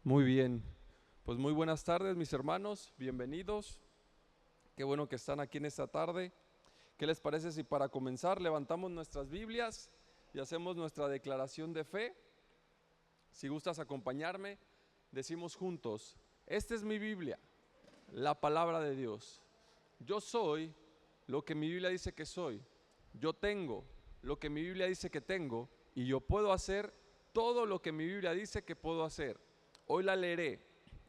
Muy bien, pues muy buenas tardes mis hermanos, bienvenidos. Qué bueno que están aquí en esta tarde. ¿Qué les parece si para comenzar levantamos nuestras Biblias y hacemos nuestra declaración de fe? Si gustas acompañarme, decimos juntos: esta es mi Biblia, la palabra de Dios. Yo soy lo que mi Biblia dice que soy. Yo tengo lo que mi Biblia dice que tengo, y yo puedo hacer todo lo que mi Biblia dice que puedo hacer. Hoy la leeré,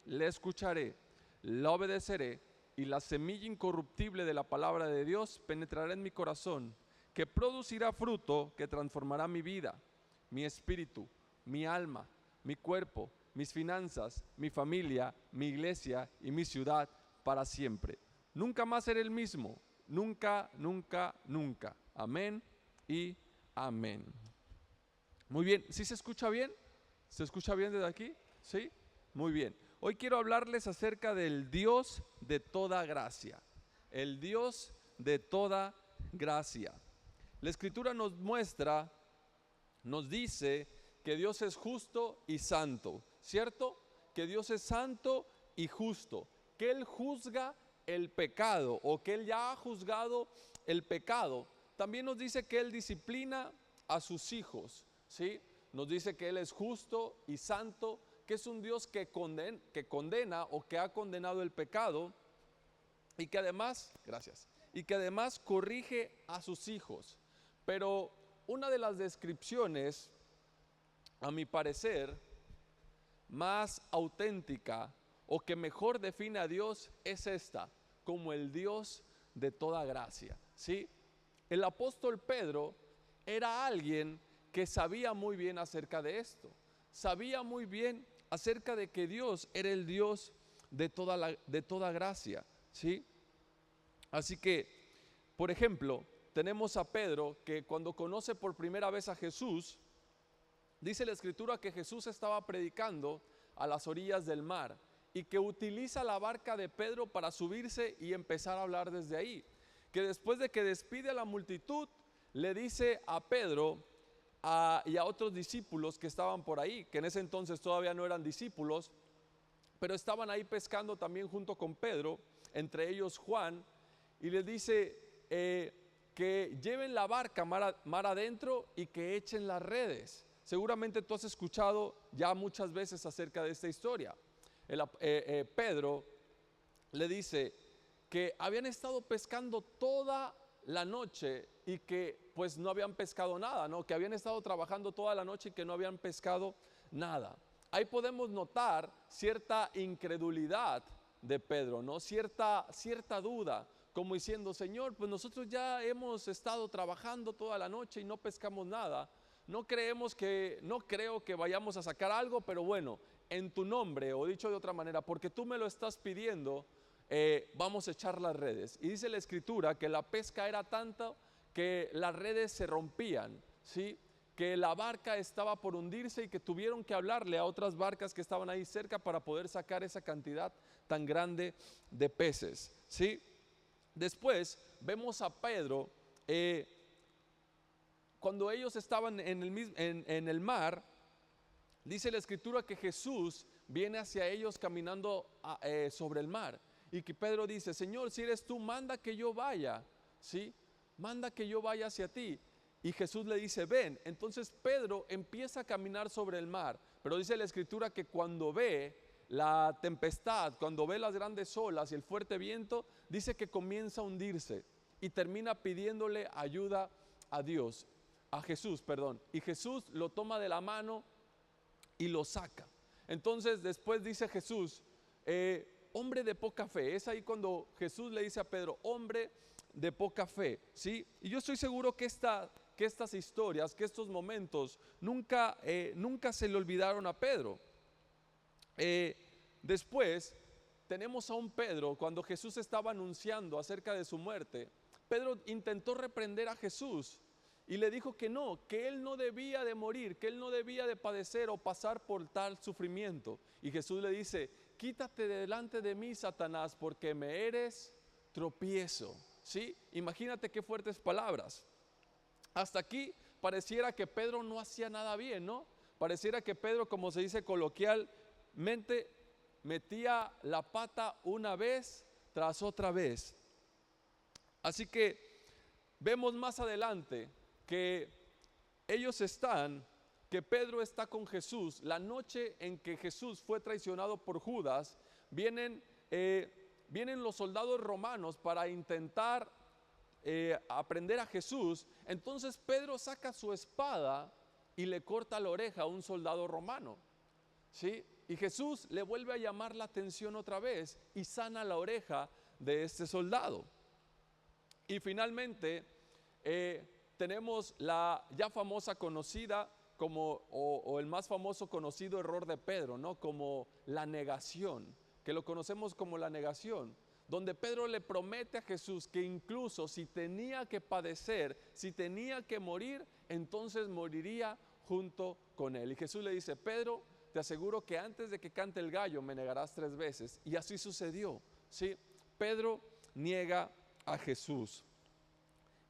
la escucharé, la obedeceré, y la semilla incorruptible de la palabra de Dios penetrará en mi corazón, que producirá fruto que transformará mi vida, mi espíritu, mi alma, mi cuerpo, mis finanzas, mi familia, mi iglesia y mi ciudad para siempre. Nunca más seré el mismo, nunca, nunca, nunca. Amén y amén. Muy bien, ¿sí se escucha bien? ¿Se escucha bien desde aquí? ¿Sí? Muy bien. Hoy quiero hablarles acerca del Dios de toda gracia. El Dios de toda gracia. La Escritura nos muestra, nos dice que Dios es justo y santo, ¿cierto? Que Dios es santo y justo, que Él juzga el pecado, o que Él ya ha juzgado el pecado. También nos dice que Él disciplina a sus hijos, ¿sí? Nos dice que Él es justo y santo, que es un Dios que condena o que ha condenado el pecado, y que además, y que además corrige a sus hijos. Pero una de las descripciones, a mi parecer, más auténtica o que mejor define a Dios es esta: como el Dios de toda gracia, ¿sí? El apóstol Pedro era alguien que sabía muy bien acerca de esto, sabía muy bien acerca de que Dios era el Dios de toda gracia, ¿sí? Así que, por ejemplo, tenemos a Pedro que cuando conoce por primera vez a Jesús, dice la Escritura que Jesús estaba predicando a las orillas del mar y que utiliza la barca de Pedro para subirse y empezar a hablar desde ahí. Que después de que despide a la multitud, le dice a Pedro y a otros discípulos que estaban por ahí, que en ese entonces todavía no eran discípulos, pero estaban ahí pescando también junto con Pedro, entre ellos Juan, y les dice que lleven la barca mar adentro y que echen las redes. Seguramente tú has escuchado ya muchas veces acerca de esta historia. Pedro le dice que habían estado pescando toda la noche y que pues no habían pescado nada, ¿no? Que habían estado trabajando toda la noche y que no habían pescado nada. Ahí podemos notar cierta incredulidad de Pedro, ¿no? Cierta duda, como diciendo: Señor, pues nosotros ya hemos estado trabajando toda la noche y no pescamos nada. No creo que vayamos a sacar algo, pero bueno, en tu nombre, o dicho de otra manera, porque tú me lo estás pidiendo, vamos a echar las redes. Y dice la Escritura que la pesca era tanta que las redes se rompían, ¿sí? Que la barca estaba por hundirse y que tuvieron que hablarle a otras barcas que estaban ahí cerca para poder sacar esa cantidad tan grande de peces, ¿sí? Después vemos a Pedro, cuando ellos estaban en el mar, dice la Escritura que Jesús viene hacia ellos caminando sobre el mar, y que Pedro dice: Señor, si eres tú, manda que yo vaya, ¿sí? Manda que yo vaya hacia ti. Y Jesús le dice: ven. Entonces Pedro empieza a caminar sobre el mar, pero dice la Escritura que cuando ve la tempestad, cuando ve las grandes olas y el fuerte viento, dice que comienza a hundirse y termina pidiéndole ayuda a Jesús, y Jesús lo toma de la mano y lo saca. Entonces después dice Jesús: hombre de poca fe. Es ahí cuando Jesús le dice a Pedro: hombre de poca fe, ¿sí? Y yo estoy seguro que estas historias, que estos momentos nunca se le olvidaron a Pedro. Después tenemos a un Pedro, cuando Jesús estaba anunciando acerca de su muerte, Pedro intentó reprender a Jesús y le dijo que no, que él no debía de morir, que él no debía de padecer o pasar por tal sufrimiento. Y Jesús le dice: quítate de delante de mí, Satanás, porque me eres tropiezo, ¿sí? Imagínate qué fuertes palabras. Hasta aquí pareciera que Pedro no hacía nada bien, ¿no? Pareciera que Pedro, como se dice coloquial, metía la pata una vez tras otra vez. Así que vemos más adelante que que Pedro está con Jesús. La noche en que Jesús fue traicionado por Judas, vienen los soldados romanos para intentar aprender a Jesús. Entonces Pedro saca su espada y le corta la oreja a un soldado romano, ¿sí? Y Jesús le vuelve a llamar la atención otra vez y sana la oreja de este soldado. Y finalmente tenemos la ya famosa conocida como, o el más famoso conocido error de Pedro, ¿no? Como la negación, que lo conocemos como la negación, donde Pedro le promete a Jesús que incluso si tenía que padecer, si tenía que morir, entonces moriría junto con él. Y Jesús le dice: Pedro, te aseguro que antes de que cante el gallo me negarás 3 veces. Y así sucedió, ¿sí? Pedro niega a Jesús.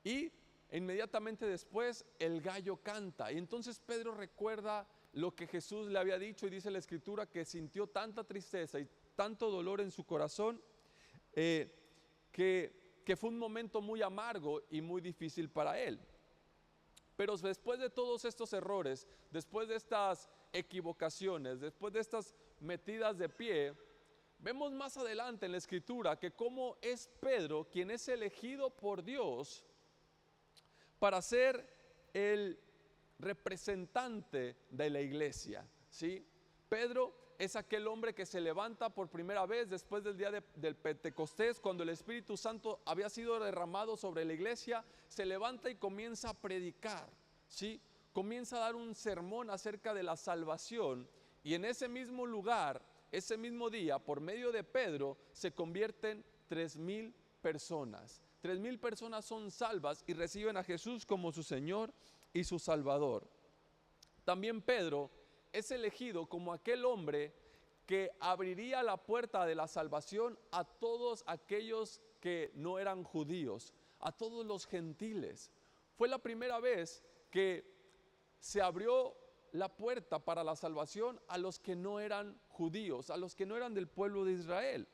Y inmediatamente después el gallo canta. Y entonces Pedro recuerda lo que Jesús le había dicho, y dice la Escritura que sintió tanta tristeza y tanto dolor en su corazón que fue un momento muy amargo y muy difícil para él. Pero después de todos estos errores, después de estas equivocaciones, después de estas metidas de pie, vemos más adelante en la Escritura que cómo es Pedro quien es elegido por Dios para ser el representante de la iglesia, ¿sí? Pedro es aquel hombre que se levanta por primera vez después del día del Pentecostés, cuando el Espíritu Santo había sido derramado sobre la iglesia. Se levanta y comienza a predicar, ¿sí? Comienza a dar un sermón acerca de la salvación, y en ese mismo lugar, ese mismo día, por medio de Pedro, se convierten 3,000 personas. 3,000 personas son salvas y reciben a Jesús como su Señor y su Salvador. También Pedro es elegido como aquel hombre que abriría la puerta de la salvación a todos aquellos que no eran judíos, a todos los gentiles. Fue la primera vez que se abrió la puerta para la salvación a los que no eran judíos, a los que no eran del pueblo de Israel.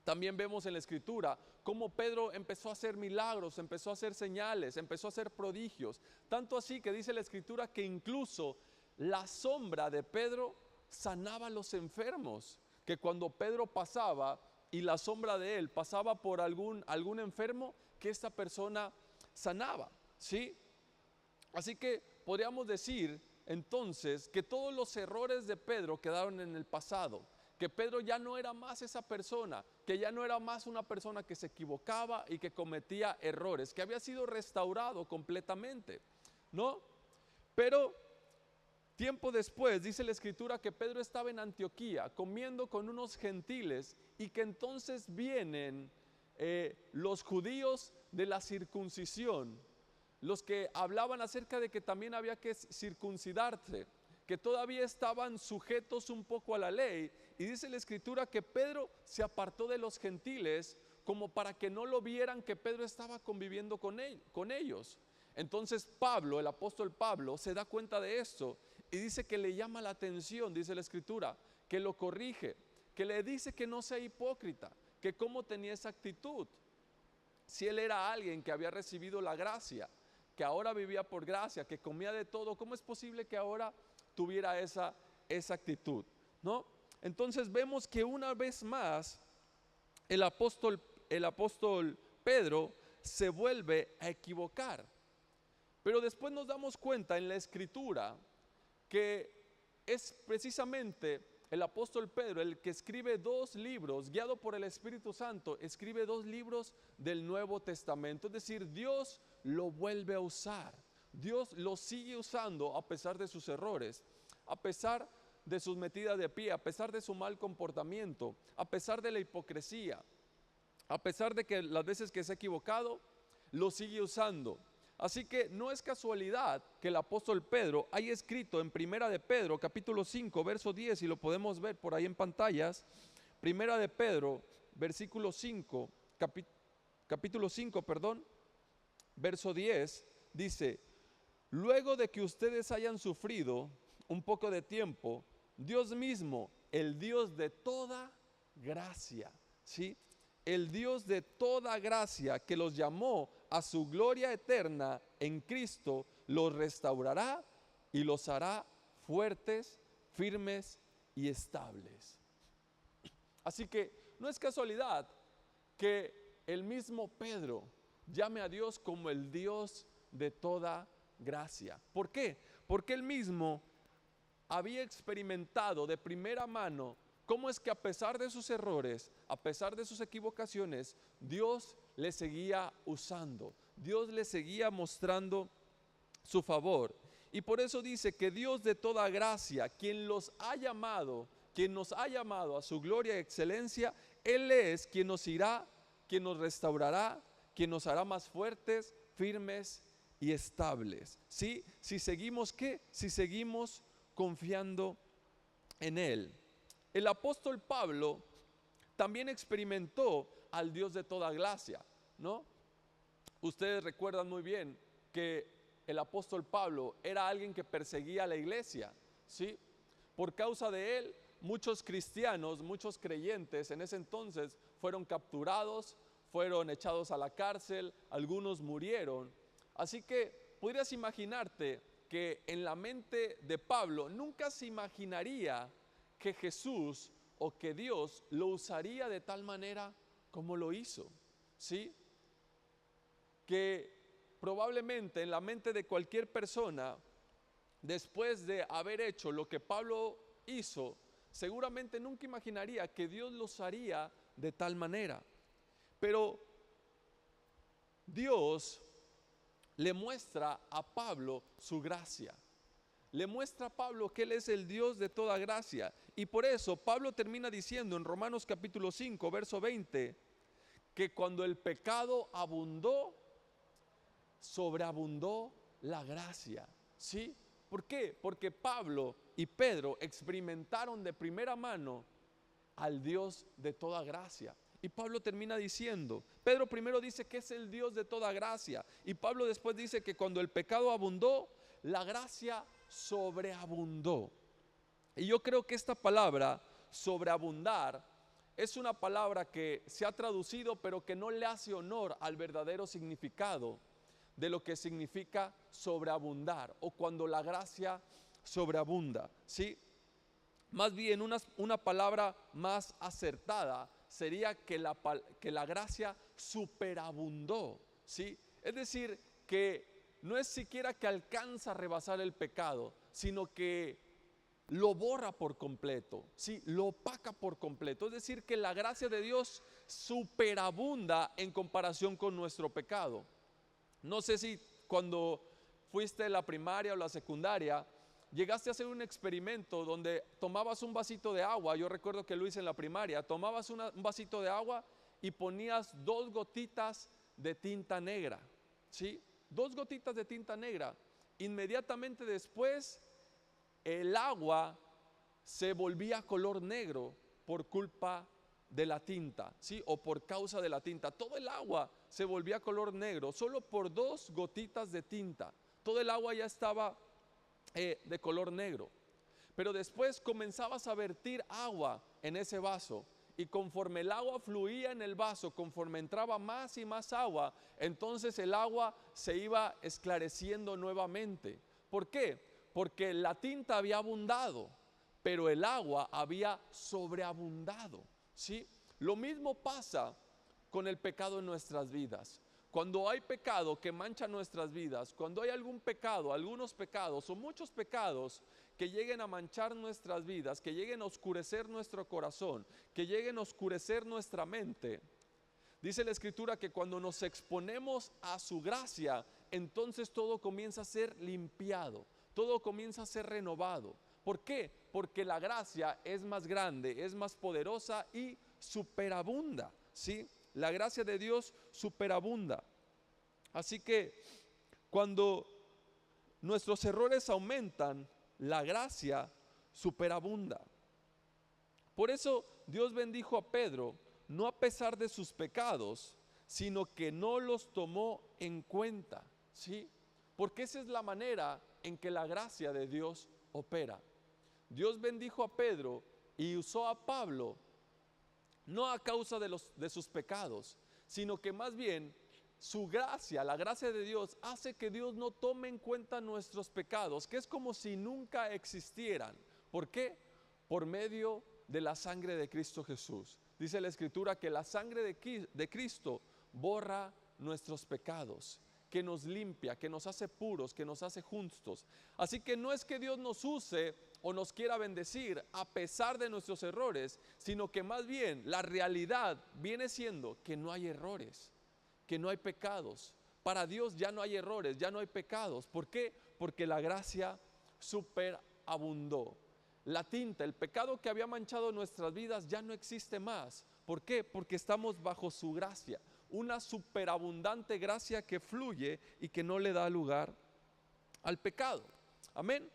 También vemos en la Escritura cómo Pedro empezó a hacer milagros, empezó a hacer señales, empezó a hacer prodigios. Tanto así que dice la Escritura que incluso la sombra de Pedro sanaba a los enfermos, que cuando Pedro pasaba y la sombra de él pasaba por algún enfermo, que esta persona sanaba, ¿sí? Así que podríamos decir entonces que todos los errores de Pedro quedaron en el pasado, que Pedro ya no era más esa persona, que ya no era más una persona que se equivocaba y que cometía errores, que había sido restaurado completamente, ¿no? Pero tiempo después dice la Escritura que Pedro estaba en Antioquía comiendo con unos gentiles, y que entonces vienen los judíos de la circuncisión, los que hablaban acerca de que también había que circuncidarse, que todavía estaban sujetos un poco a la ley. Y dice la Escritura que Pedro se apartó de los gentiles como para que no lo vieran que Pedro estaba conviviendo con ellos. Entonces Pablo, el apóstol Pablo, se da cuenta de esto y dice que le llama la atención, dice la Escritura, que lo corrige, que le dice que no sea hipócrita, que cómo tenía esa actitud. Si él era alguien que había recibido la gracia, que ahora vivía por gracia, que comía de todo, ¿cómo es posible que ahora tuviera esa actitud, ¿no? Entonces vemos que una vez más el apóstol Pedro se vuelve a equivocar. Pero después nos damos cuenta en la Escritura que es precisamente el apóstol Pedro el que escribe 2 libros, guiado por el Espíritu Santo, escribe 2 libros del Nuevo Testamento. Es decir, Dios lo vuelve a usar, Dios lo sigue usando a pesar de sus errores, a pesar de sus metidas de pie, a pesar de su mal comportamiento, a pesar de la hipocresía, a pesar de que las veces que se ha equivocado, lo sigue usando. Así que no es casualidad que el apóstol Pedro haya escrito en Primera de Pedro, capítulo 5, verso 10, y lo podemos ver por ahí en pantallas. Primera de Pedro, versículo 5, capítulo 5, verso 10, dice: luego de que ustedes hayan sufrido un poco de tiempo, Dios mismo, el Dios de toda gracia, ¿sí? El Dios de toda gracia que los llamó a su gloria eterna en Cristo, los restaurará y los hará fuertes, firmes y estables. Así que no es casualidad que el mismo Pedro llame a Dios como el Dios de toda gracia. ¿Por qué? Porque él mismo había experimentado de primera mano cómo es que a pesar de sus errores, a pesar de sus equivocaciones, Dios le seguía usando, Dios le seguía mostrando su favor. Y por eso dice que Dios de toda gracia, quien los ha llamado, quien nos ha llamado a su gloria y excelencia, Él es quien nos irá, quien nos restaurará, quien nos hará más fuertes, firmes y estables. ¿Sí? Si seguimos, ¿qué? Si seguimos confiando en Él. El apóstol Pablo también experimentó al Dios de toda gracia, ¿no? Ustedes recuerdan muy bien que el apóstol Pablo era alguien que perseguía a la iglesia, ¿sí? Por causa de él, muchos cristianos, muchos creyentes en ese entonces fueron capturados, fueron echados a la cárcel, algunos murieron. Así que podrías imaginarte que en la mente de Pablo nunca se imaginaría que Jesús o que Dios lo usaría de tal manera como lo hizo, ¿sí? Que probablemente en la mente de cualquier persona, después de haber hecho lo que Pablo hizo, seguramente nunca imaginaría que Dios lo usaría de tal manera. Pero Dios le muestra a Pablo su gracia. Le muestra a Pablo que Él es el Dios de toda gracia. Y por eso Pablo termina diciendo en Romanos capítulo 5, verso 20, que cuando el pecado abundó, sobreabundó la gracia. ¿Sí? ¿Por qué? Porque Pablo y Pedro experimentaron de primera mano al Dios de toda gracia. Y Pablo termina diciendo, Pedro primero dice que es el Dios de toda gracia. Y Pablo después dice que cuando el pecado abundó, la gracia sobreabundó. Y yo creo que esta palabra, sobreabundar, es una palabra que se ha traducido pero que no le hace honor al verdadero significado de lo que significa sobreabundar o cuando la gracia sobreabunda, ¿sí? Más bien una palabra más acertada sería que la gracia superabundó, ¿sí? Es decir, que no es siquiera que alcanza a rebasar el pecado, sino que lo borra por completo, ¿sí? Lo opaca por completo. Es decir, que la gracia de Dios superabunda en comparación con nuestro pecado. No sé si cuando fuiste a la primaria o la secundaria, llegaste a hacer un experimento donde tomabas un vasito de agua. Yo recuerdo que lo hice en la primaria. Tomabas un vasito de agua y ponías 2 gotitas de tinta negra, ¿sí? 2 gotitas de tinta negra. Inmediatamente después, el agua se volvía color negro por culpa de la tinta, ¿sí? O por causa de la tinta. Todo el agua se volvía color negro solo por 2 gotitas de tinta. Todo el agua ya estaba de color negro. Pero después comenzabas a vertir agua en ese vaso, y conforme el agua fluía en el vaso, conforme entraba más y más agua, entonces el agua se iba esclareciendo nuevamente. ¿Por qué? Porque la tinta había abundado, pero el agua había sobreabundado, ¿sí? Lo mismo pasa con el pecado en nuestras vidas. Cuando hay pecado que mancha nuestras vidas, cuando hay algún pecado, algunos pecados o muchos pecados que lleguen a manchar nuestras vidas, que lleguen a oscurecer nuestro corazón, que lleguen a oscurecer nuestra mente, dice la Escritura que cuando nos exponemos a su gracia, entonces todo comienza a ser limpiado, todo comienza a ser renovado. ¿Por qué? Porque la gracia es más grande, es más poderosa y superabunda, ¿sí? La gracia de Dios superabunda. Así que cuando nuestros errores aumentan, la gracia superabunda. Por eso Dios bendijo a Pedro, no a pesar de sus pecados, sino que no los tomó en cuenta, ¿sí? Porque esa es la manera en que la gracia de Dios opera. Dios bendijo a Pedro y usó a Pablo no a causa de sus pecados, sino que más bien su gracia, la gracia de Dios, hace que Dios no tome en cuenta nuestros pecados, que es como si nunca existieran. ¿Por qué? Por medio de la sangre de Cristo Jesús. Dice la Escritura que la sangre de Cristo borra nuestros pecados, que nos limpia, que nos hace puros, que nos hace justos. Así que no es que Dios nos use o nos quiera bendecir a pesar de nuestros errores, sino que más bien la realidad viene siendo que no hay errores, que no hay pecados. Para Dios ya no hay errores, ya no hay pecados. ¿Por qué? Porque la gracia superabundó. La tinta, el pecado que había manchado nuestras vidas ya no existe más. ¿Por qué? Porque estamos bajo su gracia, una superabundante gracia que fluye y que no le da lugar al pecado. Amén.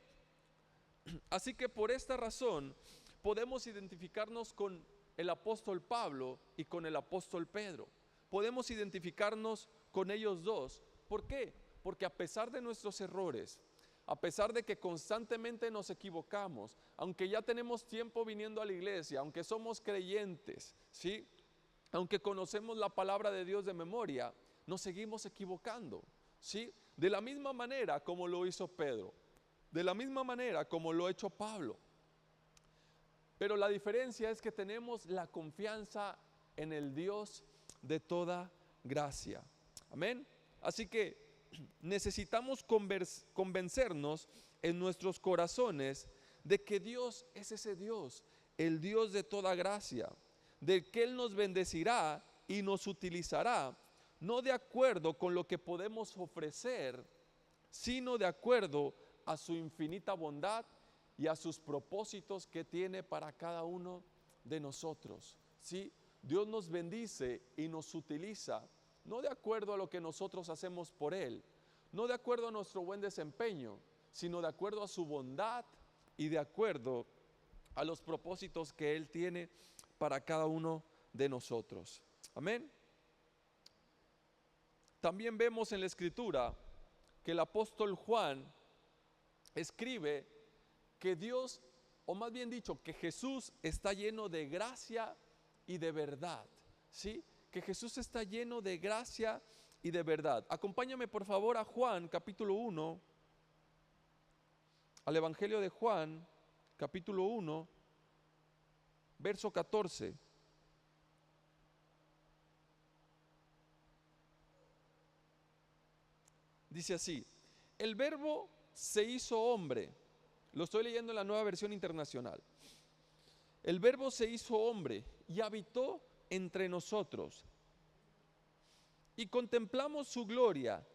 Así que por esta razón podemos identificarnos con el apóstol Pablo y con el apóstol Pedro. Podemos identificarnos con ellos dos. ¿Por qué? Porque a pesar de nuestros errores, a pesar de que constantemente nos equivocamos, aunque ya tenemos tiempo viniendo a la iglesia, aunque somos creyentes, ¿sí?, aunque conocemos la palabra de Dios de memoria, nos seguimos equivocando, ¿sí? De la misma manera como lo hizo Pedro, de la misma manera como lo ha hecho Pablo. Pero la diferencia es que tenemos la confianza en el Dios de toda gracia. Amén. Así que necesitamos convencernos en nuestros corazones de que Dios es ese Dios, el Dios de toda gracia, de que Él nos bendecirá y nos utilizará, no de acuerdo con lo que podemos ofrecer, sino de acuerdo a su infinita bondad y a sus propósitos que tiene para cada uno de nosotros. ¿Sí? Dios nos bendice y nos utiliza, no de acuerdo a lo que nosotros hacemos por Él, no de acuerdo a nuestro buen desempeño, sino de acuerdo a su bondad y de acuerdo a los propósitos que Él tiene para cada uno de nosotros. Amén. También vemos en la Escritura que el apóstol Juan escribe que Dios, o más bien dicho, que Jesús está lleno de gracia y de verdad. ¿Sí? Que Jesús está lleno de gracia y de verdad. Acompáñame por favor a Juan capítulo 1, al Evangelio de Juan capítulo 1, verso 14. Dice así: el Verbo se hizo hombre. Lo estoy leyendo en la Nueva Versión Internacional. El Verbo se hizo hombre y habitó entre nosotros. Y contemplamos su gloria,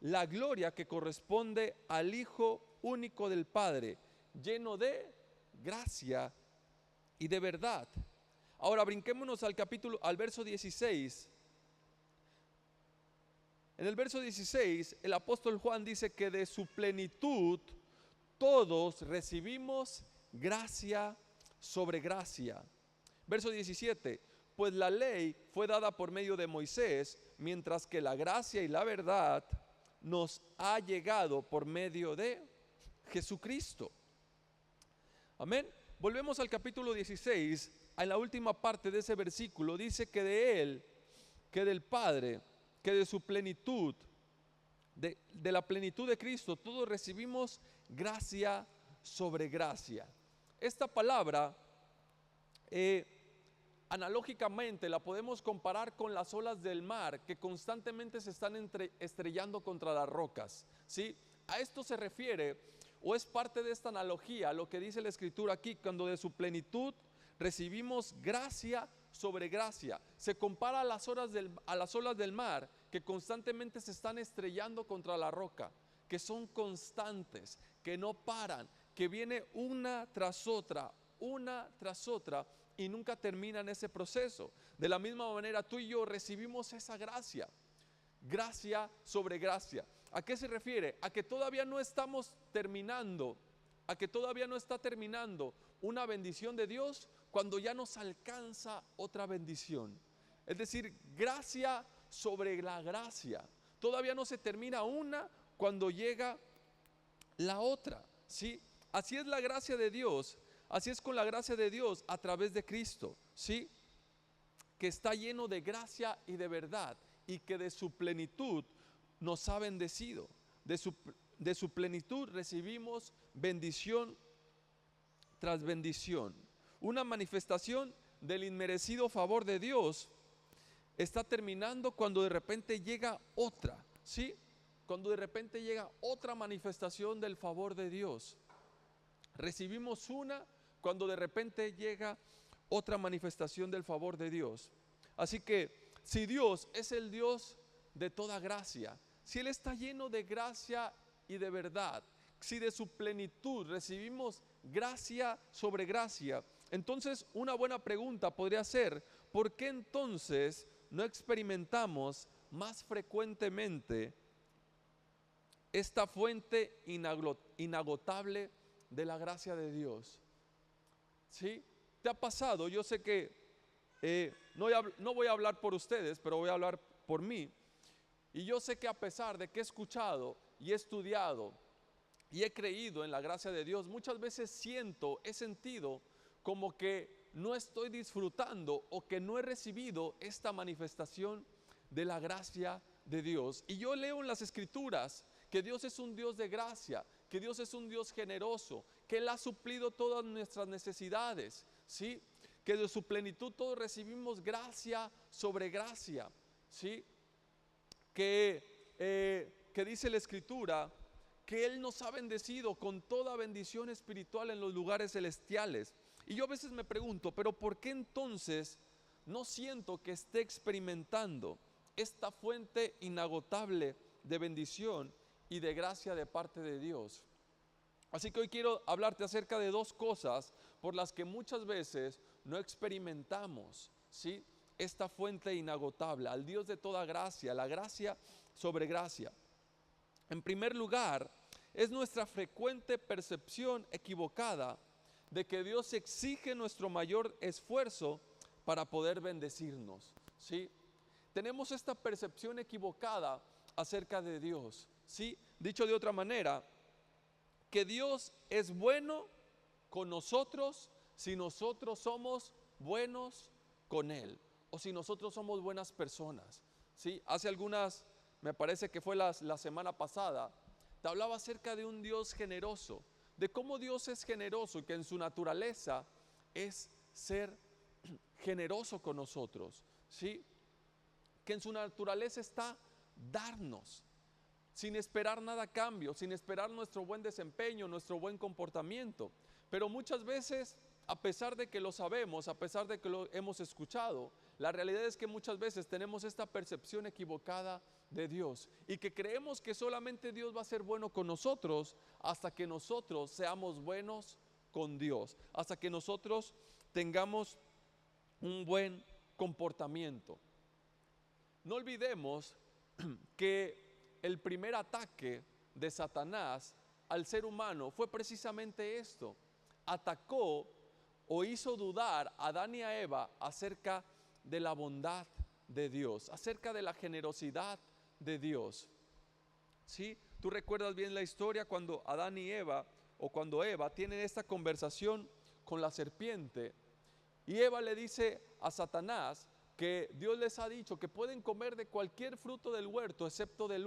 la gloria que corresponde al Hijo único del Padre, lleno de gracia y de verdad. Ahora brinquémonos al verso 16. En el verso 16, el apóstol Juan dice que de su plenitud todos recibimos gracia sobre gracia. Verso 17, pues la ley fue dada por medio de Moisés, mientras que la gracia y la verdad nos ha llegado por medio de Jesucristo. Amén. Volvemos al capítulo 16, en la última parte de ese versículo, dice que de Él, que del Padre, que de su plenitud, de la plenitud de Cristo, todos recibimos gracia sobre gracia. Esta palabra, analógicamente, la podemos comparar con las olas del mar que constantemente se están estrellando contra las rocas. ¿Sí? A esto se refiere, o es parte de esta analogía, lo que dice la Escritura aquí, cuando de su plenitud recibimos gracia sobre gracia. Se compara a las olas del mar que constantemente se están estrellando contra la roca, que son constantes, que no paran, que viene una tras otra y nunca terminan ese proceso. De la misma manera tú y yo recibimos esa gracia, gracia sobre gracia. ¿A qué se refiere? A que todavía no estamos terminando, a que todavía no está terminando una bendición de Dios cuando ya nos alcanza otra bendición. Es decir, gracia sobre la gracia. Todavía no se termina una cuando llega la otra. ¿Sí? Así es la gracia de Dios. Así es con la gracia de Dios a través de Cristo, ¿sí? Que está lleno de gracia y de verdad, y que de su plenitud nos ha bendecido. De su plenitud recibimos bendición tras bendición. Una manifestación del inmerecido favor de Dios está terminando cuando de repente llega otra, ¿sí? Cuando de repente llega otra manifestación del favor de Dios. Recibimos una cuando de repente llega otra manifestación del favor de Dios. Así que si Dios es el Dios de toda gracia, si Él está lleno de gracia y de verdad, si de su plenitud recibimos gracia sobre gracia, entonces una buena pregunta podría ser: ¿por qué entonces no experimentamos más frecuentemente esta fuente inagotable de la gracia de Dios? ¿Sí? ¿Te ha pasado? Yo sé que no voy a hablar por ustedes, pero voy a hablar por mí. Y yo sé que a pesar de que he escuchado y he estudiado y he creído en la gracia de Dios, muchas veces he sentido como que no estoy disfrutando o que no he recibido esta manifestación de la gracia de Dios. Y yo leo en las Escrituras que Dios es un Dios de gracia, que Dios es un Dios generoso, que Él ha suplido todas nuestras necesidades, ¿sí? Que de su plenitud todos recibimos gracia sobre gracia, ¿sí? Que dice la Escritura que Él nos ha bendecido con toda bendición espiritual en los lugares celestiales. Y yo a veces me pregunto, pero ¿por qué entonces no siento que esté experimentando esta fuente inagotable de bendición y de gracia de parte de Dios? Así que hoy quiero hablarte acerca de dos cosas por las que muchas veces no experimentamos, ¿sí?, esta fuente inagotable, al Dios de toda gracia, la gracia sobre gracia. En primer lugar, es nuestra frecuente percepción equivocada de que Dios exige nuestro mayor esfuerzo para poder bendecirnos, ¿sí? Tenemos esta percepción equivocada acerca de Dios, ¿sí? Dicho de otra manera, que Dios es bueno con nosotros si nosotros somos buenos con Él, o si nosotros somos buenas personas, ¿sí? Hace algunas, me parece que fue la semana pasada, te hablaba acerca de un Dios generoso, de cómo Dios es generoso y que en su naturaleza es ser generoso con nosotros, ¿sí? Que en su naturaleza está darnos, sin esperar nada a cambio, sin esperar nuestro buen desempeño, nuestro buen comportamiento. Pero muchas veces, a pesar de que lo sabemos, a pesar de que lo hemos escuchado, la realidad es que muchas veces tenemos esta percepción equivocada de Dios y que creemos que solamente Dios va a ser bueno con nosotros hasta que nosotros seamos buenos con Dios, hasta que nosotros tengamos un buen comportamiento. No olvidemos que el primer ataque de Satanás al ser humano fue precisamente esto: atacó o hizo dudar a Adán y a Eva acerca de la bondad de Dios, acerca de la generosidad de Dios. ¿Sí? Tú recuerdas bien la historia cuando Adán y Eva, o cuando Eva tienen esta conversación con la serpiente, y Eva le dice a Satanás que Dios les ha dicho que pueden comer de cualquier fruto del huerto excepto del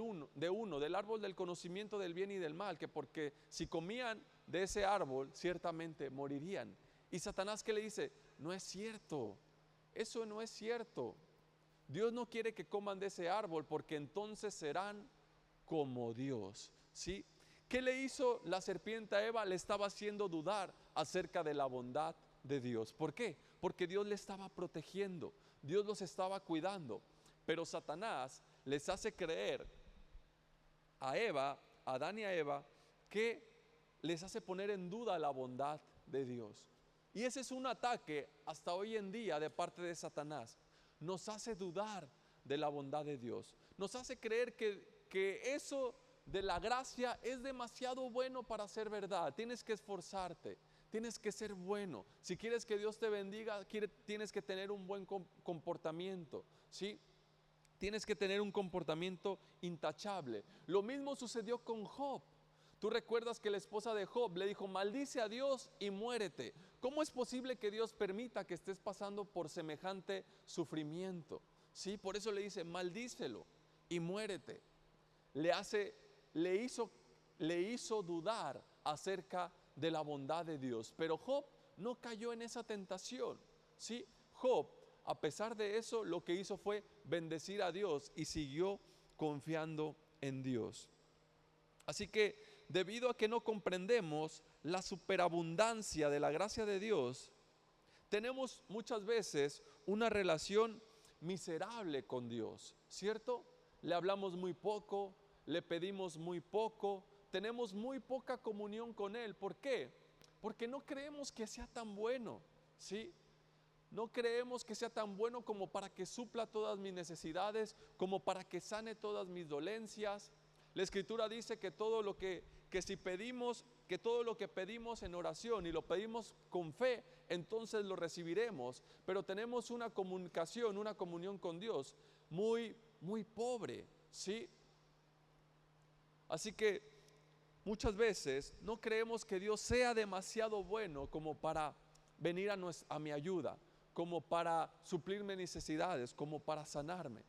árbol del conocimiento del bien y del mal, que porque si comían de ese árbol ciertamente morirían. Y Satanás, ¿qué le dice? No es cierto, eso no es cierto. Dios no quiere que coman de ese árbol porque entonces serán como Dios, ¿sí? ¿Qué le hizo la serpiente a Eva? Le estaba haciendo dudar acerca de la bondad de Dios. ¿Por qué? Porque Dios le estaba protegiendo, Dios los estaba cuidando. Pero Satanás les hace creer a Eva, a Adán y a Eva, que les hace poner en duda la bondad de Dios. Y ese es un ataque hasta hoy en día de parte de Satanás. Nos hace dudar de la bondad de Dios. Nos hace creer que eso de la gracia es demasiado bueno para ser verdad. Tienes que esforzarte, tienes que ser bueno. Si quieres que Dios te bendiga, tienes que tener un buen comportamiento, ¿sí? Tienes que tener un comportamiento intachable. Lo mismo sucedió con Job. Tú recuerdas que la esposa de Job le dijo, maldice a Dios y muérete. ¿Cómo es posible que Dios permita que estés pasando por semejante sufrimiento? Sí, por eso le dice, maldícelo y muérete. Le hizo dudar acerca de la bondad de Dios. Pero Job no cayó en esa tentación. ¿Sí? Job, a pesar de eso, lo que hizo fue bendecir a Dios y siguió confiando en Dios. Así que debido a que no comprendemos la superabundancia de la gracia de Dios, tenemos muchas veces una relación miserable con Dios, ¿cierto? Le hablamos muy poco, le pedimos muy poco, tenemos muy poca comunión con Él. ¿Por qué? Porque no creemos que sea tan bueno, ¿sí? No creemos que sea tan bueno como para que supla todas mis necesidades, como para que sane todas mis dolencias. La Escritura dice que todo lo que todo lo que pedimos en oración y lo pedimos con fe, entonces lo recibiremos. Pero tenemos una comunicación, una comunión con Dios muy, muy pobre, ¿sí? Así que muchas veces no creemos que Dios sea demasiado bueno como para venir a mi ayuda, como para suplir mis necesidades, como para sanarme.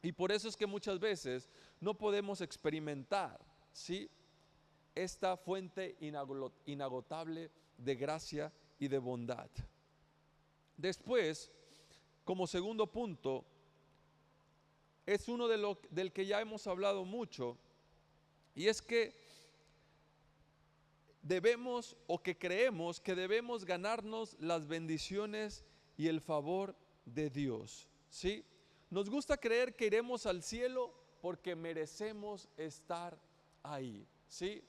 Y por eso es que muchas veces no podemos experimentar, ¿sí?, esta fuente inagotable de gracia y de bondad. Después, como segundo punto, es uno del que ya hemos hablado mucho, y es que debemos, o que creemos que debemos ganarnos las bendiciones y el favor de Dios, ¿sí? Nos gusta creer que iremos al cielo porque merecemos estar ahí, ¿sí?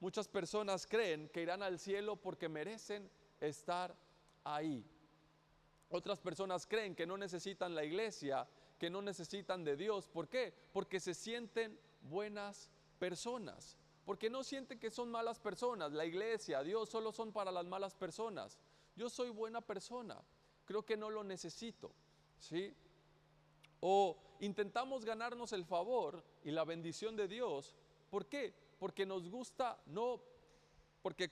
Muchas personas creen que irán al cielo porque merecen estar ahí. Otras personas creen que no necesitan la iglesia, que no necesitan de Dios. ¿Por qué? Porque se sienten buenas personas, porque no sienten que son malas personas. La iglesia, Dios solo son para las malas personas. Yo soy buena persona, creo que no lo necesito, ¿sí? O intentamos ganarnos el favor y la bendición de Dios. ¿Por qué? Porque nos gusta, no, porque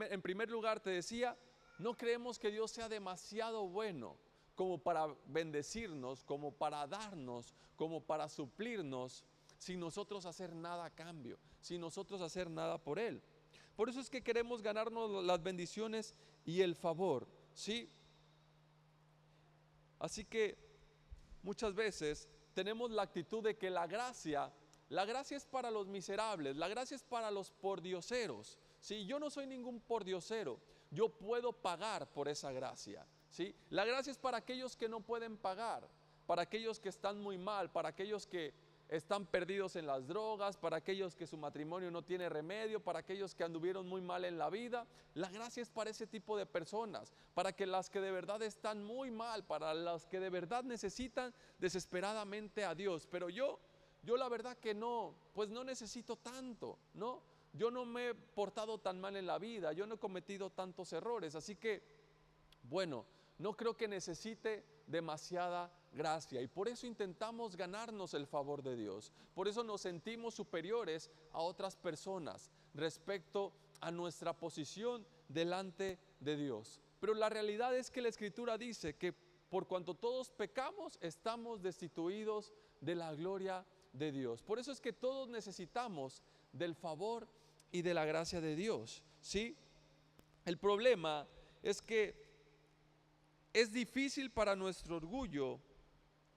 en primer lugar te decía, no creemos que Dios sea demasiado bueno como para bendecirnos, como para darnos, como para suplirnos, sin nosotros hacer nada a cambio, sin nosotros hacer nada por Él. Por eso es que queremos ganarnos las bendiciones y el favor, ¿sí? Así que muchas veces tenemos la actitud de que la gracia es para los miserables, la gracia es para los pordioseros. ¿Sí? Yo no soy ningún pordiosero, yo puedo pagar por esa gracia, ¿sí? La gracia es para aquellos que no pueden pagar, para aquellos que están muy mal, para aquellos que están perdidos en las drogas, para aquellos que su matrimonio no tiene remedio, para aquellos que anduvieron muy mal en la vida. La gracia es para ese tipo de personas, para que las que de verdad están muy mal, para las que de verdad necesitan desesperadamente a Dios. Pero yo la verdad que no, pues no necesito tanto, ¿no? Yo no me he portado tan mal en la vida, yo no he cometido tantos errores, así que, bueno, no creo que necesite demasiada gracia, y por eso intentamos ganarnos el favor de Dios. Por eso nos sentimos superiores a otras personas respecto a nuestra posición delante de Dios. Pero la realidad es que la Escritura dice que por cuanto todos pecamos, estamos destituidos de la gloria de Dios. Por eso es que todos necesitamos del favor y de la gracia de Dios, ¿sí? El problema es que es difícil para nuestro orgullo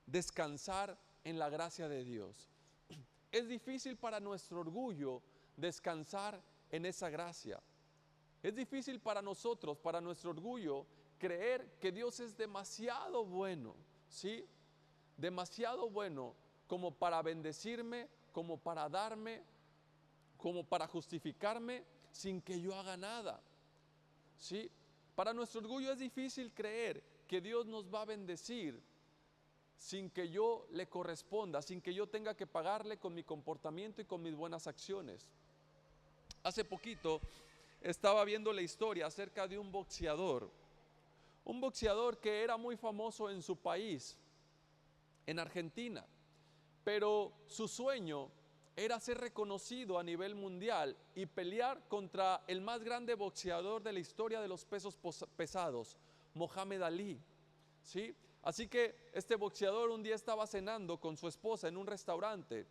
descansar en la gracia de Dios. Es difícil para nuestro orgullo descansar en esa gracia. Es difícil para nosotros, para nuestro orgullo, creer que Dios es demasiado bueno, ¿sí? Demasiado bueno como para bendecirme, como para darme, como para justificarme sin que yo haga nada, ¿sí? Para nuestro orgullo es difícil creer que Dios nos va a bendecir sin que yo le corresponda, sin que yo tenga que pagarle con mi comportamiento y con mis buenas acciones. Hace poquito estaba viendo la historia acerca de un boxeador que era muy famoso en su país, en Argentina, pero su sueño era ser reconocido a nivel mundial y pelear contra el más grande boxeador de la historia de los pesos pesados, Mohamed Ali, ¿sí? Así que este boxeador un día estaba cenando con su esposa en un restaurante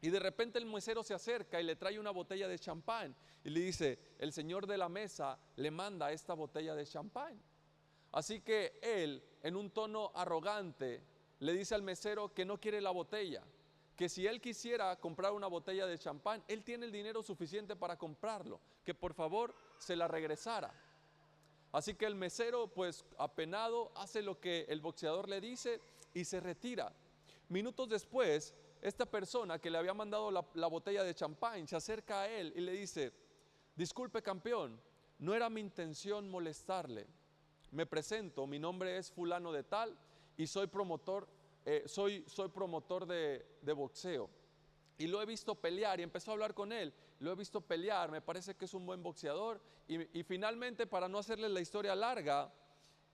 y de repente el mesero se acerca y le trae una botella de champán y le dice: el señor de la mesa le manda esta botella de champán. Así que él, en un tono arrogante, le dice al mesero que no quiere la botella, que si él quisiera comprar una botella de champán, él tiene el dinero suficiente para comprarlo, que por favor se la regresara. Así que el mesero, pues apenado, hace lo que el boxeador le dice y se retira. Minutos después, esta persona que le había mandado la botella de champán se acerca a él y le dice: disculpe, campeón, no era mi intención molestarle. Me presento, mi nombre es fulano de tal y soy promotor, soy promotor de boxeo. Y lo he visto pelear, y empezó a hablar con él. Lo he visto pelear, me parece que es un buen boxeador. Y finalmente, para no hacerles la historia larga,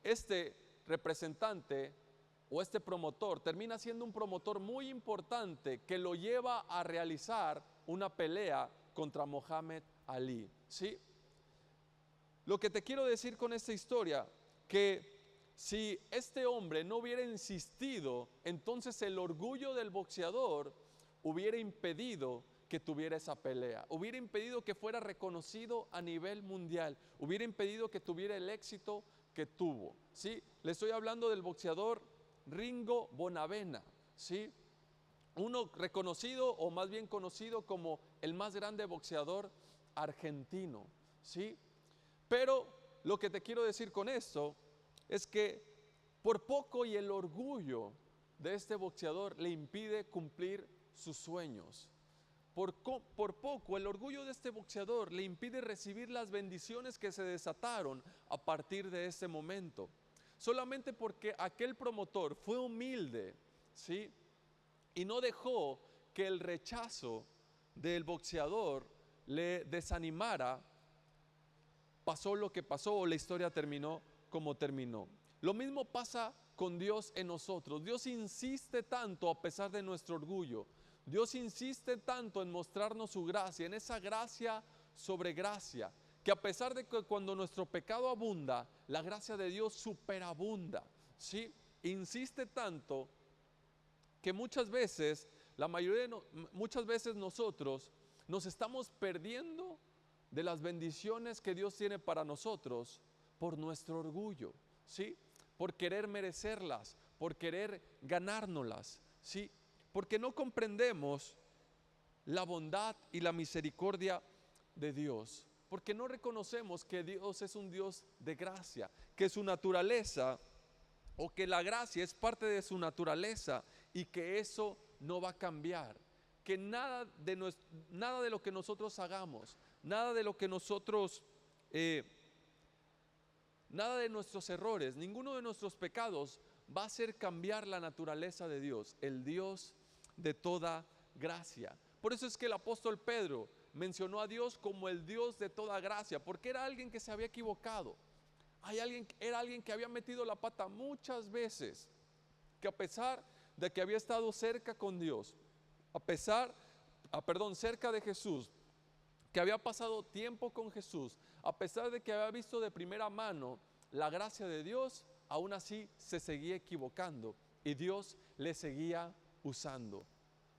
este representante o este promotor termina siendo un promotor muy importante que lo lleva a realizar una pelea contra Mohamed Ali, ¿sí? Lo que te quiero decir con esta historia, que si este hombre no hubiera insistido, entonces el orgullo del boxeador hubiera impedido que tuviera esa pelea, hubiera impedido que fuera reconocido a nivel mundial, hubiera impedido que tuviera el éxito que tuvo, ¿sí? Le estoy hablando del boxeador Ringo Bonavena, ¿sí? Uno reconocido, o más bien conocido como el más grande boxeador argentino, ¿sí? Pero lo que te quiero decir con esto es que por poco y el orgullo de este boxeador le impide cumplir sus sueños. Por poco el orgullo de este boxeador le impide recibir las bendiciones que se desataron a partir de ese momento. Solamente porque aquel promotor fue humilde, ¿sí? Y no dejó que el rechazo del boxeador le desanimara, pasó lo que pasó, o la historia terminó como terminó. Lo mismo pasa con Dios en nosotros. Dios insiste tanto a pesar de nuestro orgullo. Dios insiste tanto en mostrarnos su gracia, en esa gracia sobre gracia, que a pesar de que cuando nuestro pecado abunda, la gracia de Dios superabunda, ¿sí? Insiste tanto que muchas veces, muchas veces nosotros nos estamos perdiendo de las bendiciones que Dios tiene para nosotros por nuestro orgullo, ¿sí? Por querer merecerlas, por querer ganárnoslas, ¿sí? Porque no comprendemos la bondad y la misericordia de Dios, porque no reconocemos que Dios es un Dios de gracia, que su naturaleza, o que la gracia es parte de su naturaleza y que eso no va a cambiar, que nada de lo que nosotros hagamos, nada de lo que nosotros, nada de nuestros errores, ninguno de nuestros pecados va a hacer cambiar la naturaleza de Dios, el Dios de toda gracia. Por eso es que el apóstol Pedro mencionó a Dios como el Dios de toda gracia, porque era alguien que se había equivocado. Era alguien que había metido la pata muchas veces, que a pesar de que había estado cerca con Dios, cerca de Jesús, que había pasado tiempo con Jesús, a pesar de que había visto de primera mano la gracia de Dios, aún así se seguía equivocando y Dios le seguía usando.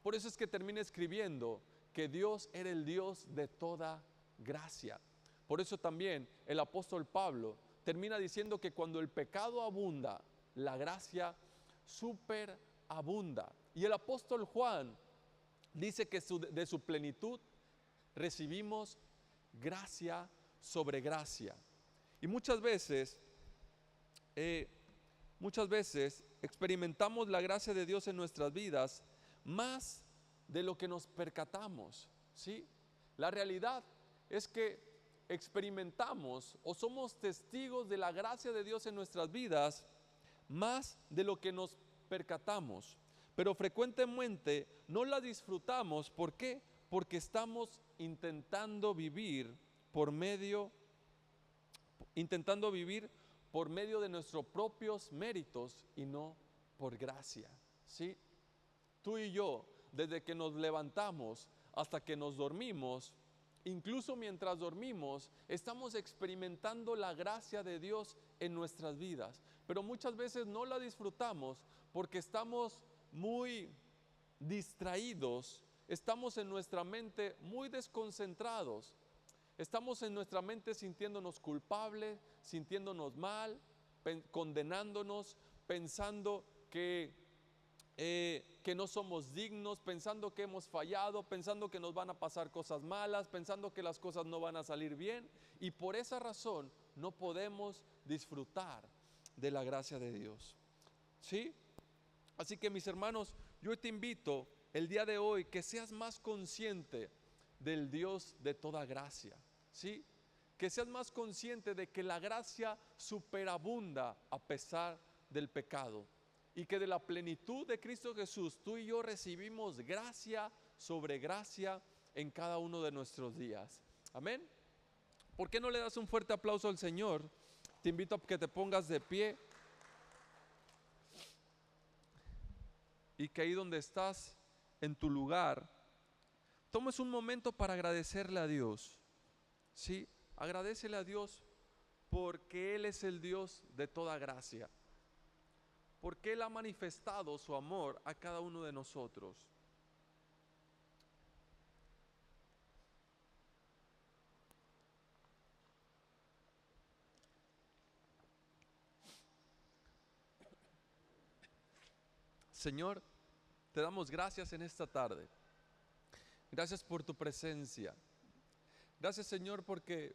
Por eso es que termina escribiendo que Dios era el Dios de toda gracia. Por eso también el apóstol Pablo termina diciendo que cuando el pecado abunda, la gracia superabunda. Y el apóstol Juan dice que de su plenitud recibimos gracia sobre gracia. Y muchas veces experimentamos la gracia de Dios en nuestras vidas más de lo que nos percatamos, ¿sí? La realidad es que experimentamos o somos testigos de la gracia de Dios en nuestras vidas más de lo que nos percatamos, pero frecuentemente no la disfrutamos. ¿Por qué? Porque estamos intentando vivir por medio de nuestros propios méritos y no por gracia, ¿sí? Tú y yo desde que nos levantamos hasta que nos dormimos, incluso mientras dormimos, estamos experimentando la gracia de Dios en nuestras vidas. Pero muchas veces no la disfrutamos porque estamos muy distraídos, estamos en nuestra mente muy desconcentrados, estamos en nuestra mente sintiéndonos culpables, sintiéndonos mal, condenándonos, pensando que no somos dignos, pensando que hemos fallado, pensando que nos van a pasar cosas malas, pensando que las cosas no van a salir bien, y por esa razón no podemos disfrutar de la gracia de Dios. ¿Sí? Así que, mis hermanos, yo te invito el día de hoy que seas más consciente del Dios de toda gracia. ¿Sí? Que seas más consciente de que la gracia superabunda a pesar del pecado, y que de la plenitud de Cristo Jesús tú y yo recibimos gracia sobre gracia en cada uno de nuestros días. Amén. ¿Por qué no le das un fuerte aplauso al Señor? Te invito a que te pongas de pie y que ahí donde estás, en tu lugar, tomes un momento para agradecerle a Dios. ¿Sí? Agradécele a Dios porque Él es el Dios de toda gracia, porque Él ha manifestado su amor a cada uno de nosotros. Señor, te damos gracias en esta tarde. Gracias por tu presencia. Gracias, Señor, porque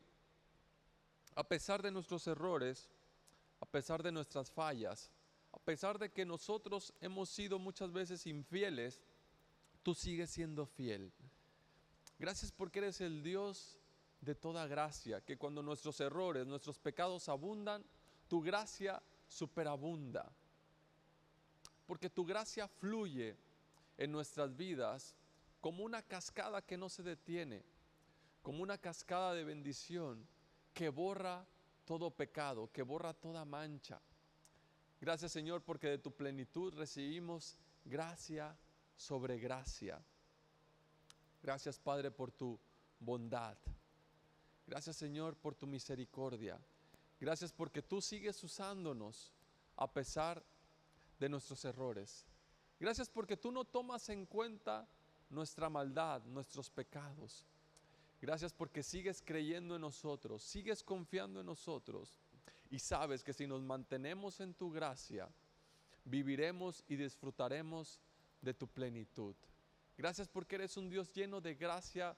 a pesar de nuestros errores, a pesar de nuestras fallas, a pesar de que nosotros hemos sido muchas veces infieles, tú sigues siendo fiel. Gracias porque eres el Dios de toda gracia, que cuando nuestros errores, nuestros pecados abundan, tu gracia superabunda. Porque tu gracia fluye en nuestras vidas como una cascada que no se detiene, como una cascada de bendición que borra todo pecado, que borra toda mancha. Gracias, Señor, porque de tu plenitud recibimos gracia sobre gracia. Gracias, Padre, por tu bondad. Gracias, Señor, por tu misericordia. Gracias porque tú sigues usándonos a pesar de nuestros errores. Gracias porque tú no tomas en cuenta nuestra maldad, nuestros pecados. Gracias porque sigues creyendo en nosotros, sigues confiando en nosotros, y sabes que si nos mantenemos en tu gracia, viviremos y disfrutaremos de tu plenitud. Gracias porque eres un Dios lleno de gracia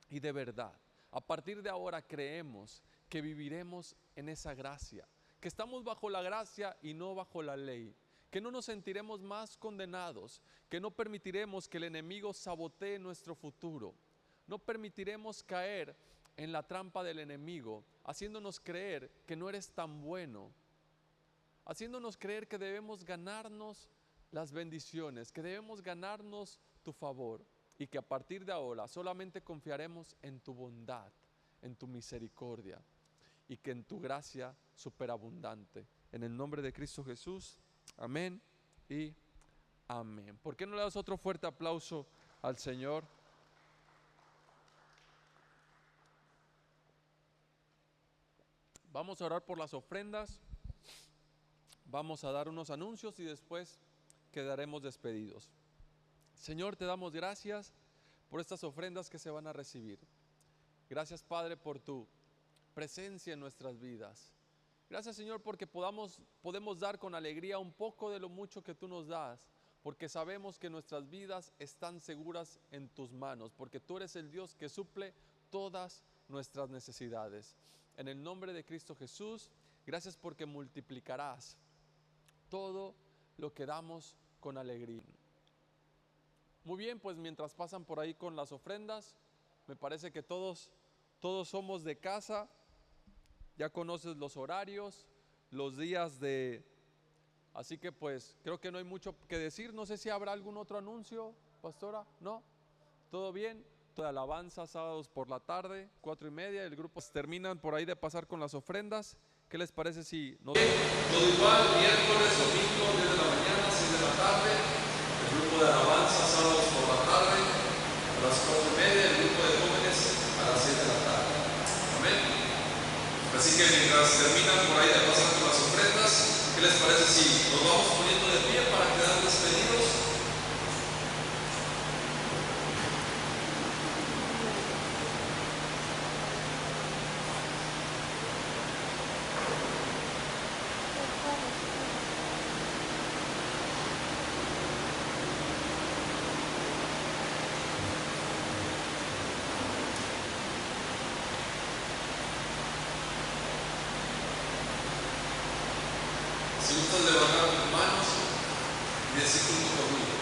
y de verdad. A partir de ahora creemos que viviremos en esa gracia, que estamos bajo la gracia y no bajo la ley, que no nos sentiremos más condenados, que no permitiremos que el enemigo sabotee nuestro futuro, no permitiremos caer en la trampa del enemigo, haciéndonos creer que no eres tan bueno, haciéndonos creer que debemos ganarnos las bendiciones, que debemos ganarnos tu favor, y que a partir de ahora solamente confiaremos en tu bondad, en tu misericordia, y que en tu gracia superabundante. En el nombre de Cristo Jesús, amén y amén. ¿Por qué no le das otro fuerte aplauso al Señor? Vamos a orar por las ofrendas, vamos a dar unos anuncios y después quedaremos despedidos. Señor, te damos gracias por estas ofrendas que se van a recibir. Gracias, Padre, por tu presencia en nuestras vidas. Gracias, Señor, porque podemos dar con alegría un poco de lo mucho que tú nos das, porque sabemos que nuestras vidas están seguras en tus manos, porque tú eres el Dios que suple todas nuestras necesidades. En el nombre de Cristo Jesús, gracias porque multiplicarás todo lo que damos con alegría. Muy bien, pues mientras pasan por ahí con las ofrendas, me parece que todos somos de casa, ya conoces los horarios, los días de... Así que pues creo que no hay mucho que decir. No sé si habrá algún otro anuncio, pastora. ¿No? ¿Todo bien? De alabanza, sábados por la tarde, 4:30. El grupo terminan por ahí de pasar con las ofrendas. ¿Qué les parece si nos... Todo igual, miércoles, domingo, 10 de la mañana, 6 de la tarde. El grupo de alabanza, sábados por que mientras terminan por ahí de pasar con las ofrendas, ¿qué les parece si nos vamos poniendo de pie para quedar despedidos? Si gustan levantar tus manos y decir junto conmigo: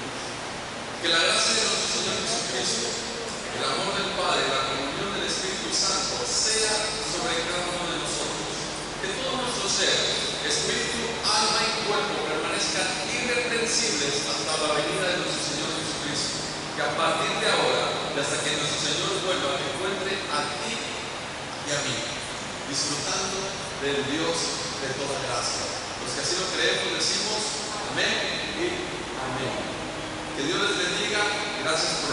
que la gracia de nuestro Señor Jesucristo, el amor del Padre, la comunión del Espíritu Santo sea sobre cada uno de nosotros. Que todo nuestro ser, espíritu, alma y cuerpo permanezcan irreprensibles hasta la venida de nuestro Señor Jesucristo. Que a partir de ahora y hasta que nuestro Señor vuelva, me encuentre a ti y a mí, disfrutando del Dios de toda gracia. Los que así lo creemos decimos amén y amén. Que Dios les bendiga. Gracias por